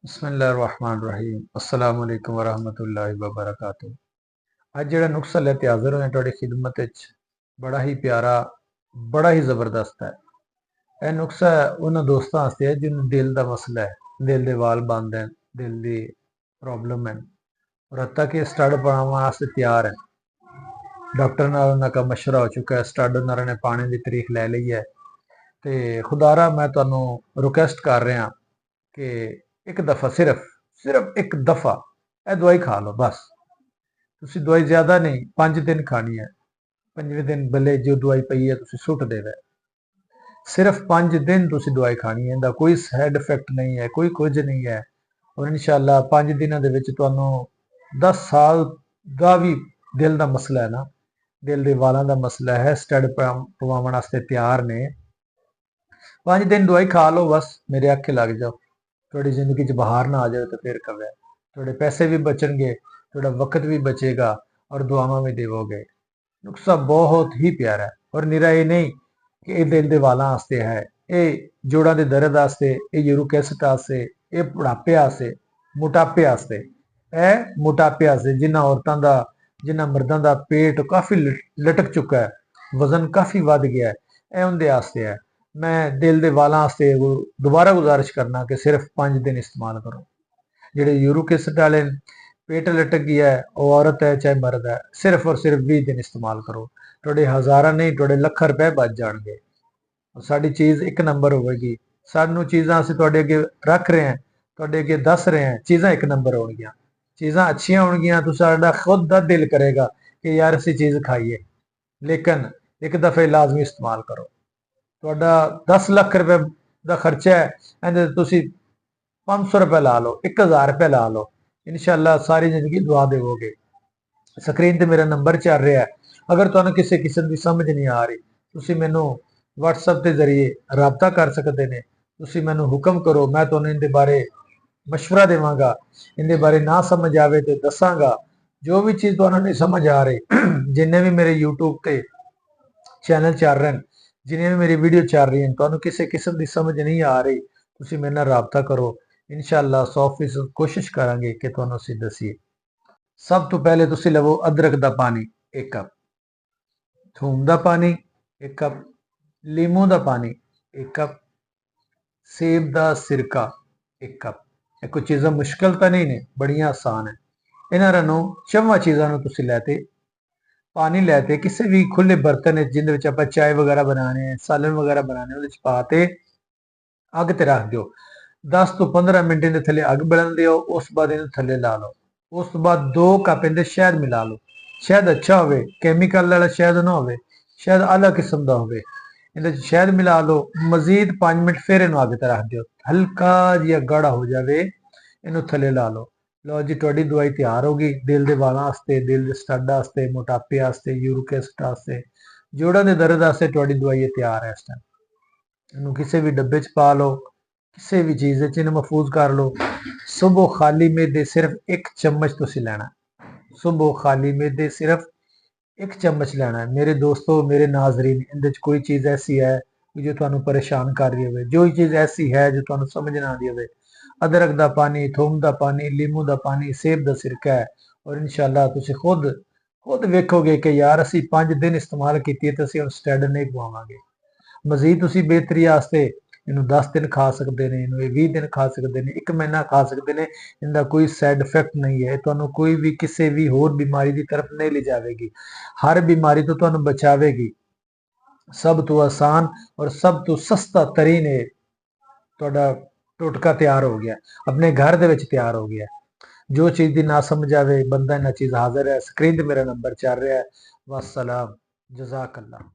बिस्मिल्लाहिर्रहमानिर्रहीम अस्सलाम वालेकुम वरहमतुल्लाहि वबरकातुहू। ਅੱਜ ਜਿਹੜਾ ਨੁਸਖਾ ਲੈ ਕੇ ਹਾਜ਼ਰ ਹੋਏ ਤੁਹਾਡੀ ਖਿਦਮਤ ਵਿੱਚ ਬੜਾ ਹੀ ਪਿਆਰਾ ਬੜਾ ਹੀ ਜ਼ਬਰਦਸਤ ਹੈ। ਇਹ ਨੁਸਖਾ ਉਹਨਾਂ ਦੋਸਤਾਂ ਵਾਸਤੇ ਹੈ ਜਿਹਨੂੰ ਦਿਲ ਦਾ ਮਸਲਾ ਹੈ, ਦਿਲ ਦੇ ਵਾਲ ਬੰਦ ਹੈ, ਦਿਲ ਦੀ ਪ੍ਰੋਬਲਮ ਹੈ ਔਰ ਹੱਤਾ ਕਿ ਸਟੱਡ ਪਾਉਣ ਵਾਸਤੇ ਤਿਆਰ ਹੈ। ਡਾਕਟਰ ਨਾਲ ਉਹਨਾਂ ਦਾ ਮਸ਼ਵਰਾ ਹੋ ਚੁੱਕਾ ਹੈ, ਸਟੱਡ ਉਹਨਾਂ ਨੇ ਪਾਣੇ ਦੀ ਤਰੀਕ ਲੈ ਲਈ ਹੈ ਤੇ ਖੁਦਾਰਾ ਮੈਂ ਤੁਹਾਨੂੰ ਰਿਕੁਐਸਟ ਕਰ ਰਿਹਾ ਕਿ ਇੱਕ ਦਫਾ ਸਿਰਫ ਇੱਕ ਦਫਾ ਇਹ ਦਵਾਈ ਖਾ ਲਓ। ਬਸ ਤੁਸੀਂ ਦਵਾਈ ਜ਼ਿਆਦਾ ਨਹੀਂ 5 ਦਿਨ ਖਾਣੀ ਹੈ। 5ਵੇਂ ਦਿਨ ਬੱਲੇ ਜੋ ਦਵਾਈ ਪਈ ਹੈ ਤੁਸੀਂ ਸੁੱਟ ਦੇਵੇ। ਸਿਰਫ 5 ਦਿਨ ਤੁਸੀਂ ਦਵਾਈ ਖਾਣੀ ਹੈ, ਇਹਦਾ ਕੋਈ ਸਾਈਡ ਇਫੈਕਟ ਨਹੀਂ ਹੈ, ਕੋਈ ਕੁਝ ਨਹੀਂ ਹੈ ਔਰ ਇਨਸ਼ਾਅੱਲਾ 5 ਦਿਨਾਂ ਦੇ ਵਿੱਚ ਤੁਹਾਨੂੰ 10 ਸਾਲ ਦਾ ਵੀ ਦਿਲ ਦਾ ਮਸਲਾ ਹੈ ਨਾ, ਦਿਲ ਦੇ ਵਾਲਾਂ ਦਾ ਮਸਲਾ ਹੈ, ਸਟੱਡ ਪਵਾਉਣ ਵਾਸਤੇ ਤਿਆਰ ਨੇ। 5 ਦਿਨ ਦਵਾਈ ਖਾ ਲਓ, ਬਸ ਮੇਰੇ ਆਖੇ ਲੱਗ ਜਾਓ। ਤੁਹਾਡੀ ਜ਼ਿੰਦਗੀ 'ਚ ਬਾਹਰ ਨਾ ਆ ਜਾਵੇ ਤਾਂ ਫਿਰ ਕਵੇ ਤੁਹਾਡੇ ਪੈਸੇ ਵੀ ਬਚਣਗੇ, ਤੁਹਾਡਾ ਵਕਤ ਵੀ ਬਚੇਗਾ ਔਰ ਦੁਆਵਾਂ ਵੀ ਦੇਵੋਗੇ। ਨੁਸਖਾ ਬਹੁਤ ਹੀ ਪਿਆਰਾ ਹੈ ਔਰ ਨਿਰਾ ਇਹ ਨਹੀਂ ਕਿ ਇਹ ਦਿਲ ਦੇ ਵਾਲਾਂ ਵਾਸਤੇ ਹੈ, ਇਹ ਜੋੜਾਂ ਦੇ ਦਰਦ ਵਾਸਤੇ, ਇਹ ਯੂਰਿਕ ਐਸਿਡ ਵਾਸਤੇ, ਇਹ ਬੁਢਾਪੇ ਵਾਸਤੇ, ਮੋਟਾਪੇ ਵਾਸਤੇ। ਇਹ ਮੋਟਾਪੇ ਵਾਸਤੇ ਜਿਨ੍ਹਾਂ ਔਰਤਾਂ ਦਾ, ਜਿਨ੍ਹਾਂ ਮਰਦਾਂ ਦਾ ਪੇਟ ਕਾਫੀ ਲਟਕ ਚੁੱਕਾ ਹੈ, ਵਜ਼ਨ ਕਾਫੀ ਵੱਧ ਗਿਆ ਹੈ, ਇਹ ਉਹਦੇ ਵਾਸਤੇ ਹੈ। ਮੈਂ ਦਿਲ ਦੇ ਵਾਲਾਂ ਵਾਸਤੇ ਦੁਬਾਰਾ ਗੁਜ਼ਾਰਿਸ਼ ਕਰਨਾ ਕਿ ਸਿਰਫ 5 ਦਿਨ ਇਸਤੇਮਾਲ ਕਰੋ। ਜਿਹੜੇ ਯੂਰਿਕ ਐਸਿਡ ਵਾਲੇ पेट लटक गया है, वो औरत है चाहे मर्द है, सिर्फ और सिर्फ 20 दिन इस्तेमाल करो। थोड़े हज़ारा नहीं थोड़े लख रुपए बच जाएंगे। साड़ी चीज़ एक नंबर होगी। सानू चीज़ां असीं तुहाडे अगे रख रहे हैं, तुहाडे अगे दस रहे हैं, चीज़ां एक नंबर होणगियां, चीज़ां अच्छियां होणगियां तो साडा खुद दा दिल करेगा कि यार असीं चीज़ खाईए। लेकिन एक दफ़े लाजमी इस्तेमाल करो। तुहाडा 10 लाख रुपए दा खर्चा है, इहदे तुसीं 500 रुपए ला लो, 1000 रुपए ला लो, इंशाअल्लाह सारी जिंदगी दुआ देवोगे। स्क्रीन ते मेरा नंबर चल रहा है। अगर तुहानू किसी किस्म की समझ नहीं आ रही तुसी मैनू व्हाट्सएप के जरिए राबता कर सकते ने। तुसी मैनू हुक्म करो, मैं तुहानू इनके बारे मशवरा देवांगा। इनके बारे ना समझ आवे तो दसांगा। जो भी चीज़ तुहानू नहीं समझ आ रही, जिन्ने भी मेरे यूट्यूब के चैनल चल रहे हैं, जिन्हें भी मेरी वीडियो चल रही हैं, तुहानू किसी किस्म की समझ नहीं आ रही तुसी मेरे नाल राबता करो। इंशाअल्लाह 100% कोशिश करांगे कि तुहानू असीं दसीए। सब तो पहले तुसी लवो अदरक दा पानी 1 कप, थूम दा पानी 1 कप, लीमू दा पानी 1 कप, सेब दा सिरका 1 कप। ये कोई चीज़ां मुश्किल तो नहीं ने, बड़ियां आसान है। इन्हां नू चौवां चीज़ां नू तुसी लैते पानी लैते किसी भी खुले बर्तन जिंदे विच आपां चाय वगैरह बनाने, सालन वगैरह बनाने, उहदे च पाते अग ते रख दिओ। 10 तो 15 मिनट इहदे थल्ले अग बलन दिओ। उस बाद इहनूं थल्ले ला लो। उस तो बाद 2 कप इहदे शहद मिला लो। शहद अच्छा होवे, कैमिकल वाला शहद ना होवे, शहद अलग किस्म दा होवे। इहदे च शहद मिला लो। मजीद 5 मिनट फिर इहनूं अग ते रख दिओ। हल्का जिहा गाढ़ा हो जावे, इहनूं थल्ले ला लो। लो जी तुहाडी दवाई तैयार हो गई। दिल दे वालां वास्ते, दिल दे स्टड वास्ते, मोटापे वास्ते, यूरिक एसिड वास्ते, जोड़ां दे दर्द वास्ते तुहाडी दवाई तैयार है। इस टाइम इहनूं किसी भी डब्बे च पा लो, किसी भी चीज़ इन्हें महफूज कर लो। सुबह खाली मेदे सिर्फ 1 चम्मच तुसी लेना। सुबह खाली मेदे सिर्फ 1 चम्मच लेना है। मेरे दोस्तों, मेरे नाजरीन, इहदे च कोई चीज़ ऐसी है जो तुहानू परेशान कर रही हो, जो चीज़ ऐसी है जो तुहानू समझ ना आती हो, अदरक दा पानी, थूम दा पानी, लीमू दा पानी, सेब दा सिरका है। और इंशाअल्लाह तुसी खुद वेखोगे कि यार असीं 5 दिन इस्तेमाल कीती ते असीं हुण स्टैड नहीं पवावांगे। मजीद तुसी बेहतरी वास्ते इनू 10 दिन खा सकते हैं, इनू 20 दिन खा सकते हैं, 1 महीना खा सकते हैं। इनका कोई साइड इफेक्ट नहीं है। तुहानू कोई भी किसी भी होर बीमारी की तरफ नहीं ले जाएगी। हर बीमारी तो तुहानू बचावेगी। सब तो आसान और सब तो सस्ता तरीन है। तुहाडा टोटका तैयार हो गया, अपने घर दे विच तैयार हो गया। जो चीज़ की ना समझ आवे बंदा इन्हां चीज़ हाजिर है। स्क्रीन ते मेरा नंबर चल रहा है। वस्सलाम, जज़ाकल्लाह।